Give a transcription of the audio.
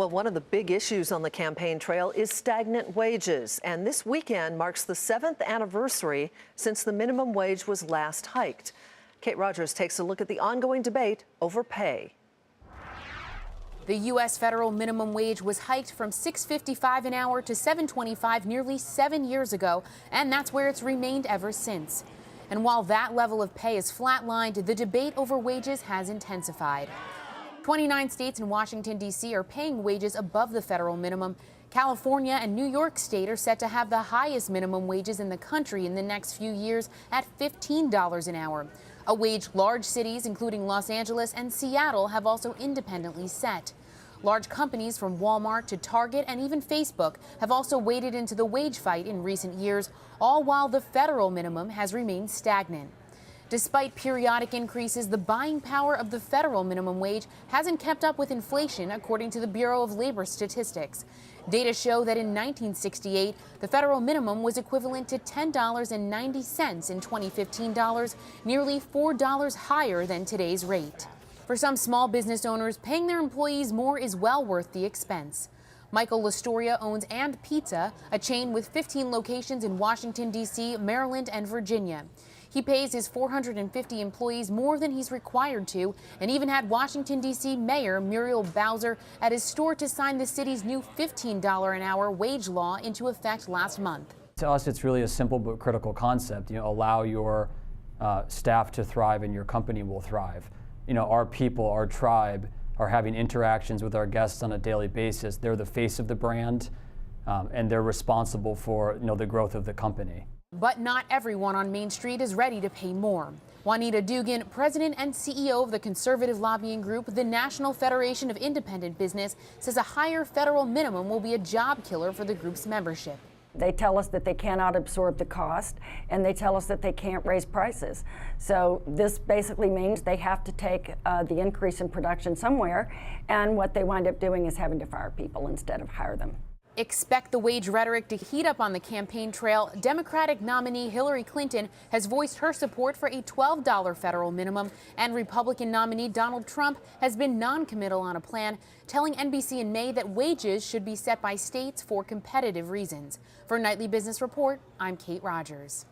Well, one of the big issues on the campaign trail is stagnant wages. And this weekend marks the 7th anniversary since the minimum wage was last hiked. Kate Rogers takes a look at the ongoing debate over pay. The U.S. federal minimum wage was hiked from $6.55 an hour to $7.25 nearly 7 years ago, and that's where it's remained ever since. And while that level of pay is flatlined, the debate over wages has intensified. 29 states and Washington, D.C. are paying wages above the federal minimum. California and New York State are set to have the highest minimum wages in the country in the next few years at $15 an hour. A wage large cities, including Los Angeles and Seattle, have also independently set. Large companies from Walmart to Target and even Facebook have also waded into the wage fight in recent years, all while the federal minimum has remained stagnant. Despite periodic increases, the buying power of the federal minimum wage hasn't kept up with inflation, according to the Bureau of Labor Statistics. Data show that in 1968, the federal minimum was equivalent to $10.90 in 2015 dollars, nearly $4 higher than today's rate. For some small business owners, paying their employees more is well worth the expense. Michael Lastoria owns And Pizza, a chain with 15 locations in Washington, D.C., Maryland, and Virginia. He pays his 450 employees more than he's required to, and even had Washington, D.C. Mayor Muriel Bowser at his store to sign the city's new $15 an hour wage law into effect last month. To us, it's really a simple but critical concept. Allow your staff to thrive and your company will thrive. Our people, our tribe, are having interactions with our guests on a daily basis. They're the face of the brand, and they're responsible for the growth of the company. But not everyone on Main Street is ready to pay more. Juanita Dugan, president and CEO of the conservative lobbying group, the National Federation of Independent Business, says a higher federal minimum will be a job killer for the group's membership. They tell us that they cannot absorb the cost, and they tell us that they can't raise prices. So this basically means they have to take the increase in production somewhere, and what they wind up doing is having to fire people instead of hire them. Expect the wage rhetoric to heat up on the campaign trail. Democratic nominee Hillary Clinton has voiced her support for a $12 federal minimum, and Republican nominee Donald Trump has been non-committal on a plan, telling NBC in May that wages should be set by states for competitive reasons. For Nightly Business Report, I'm Kate Rogers.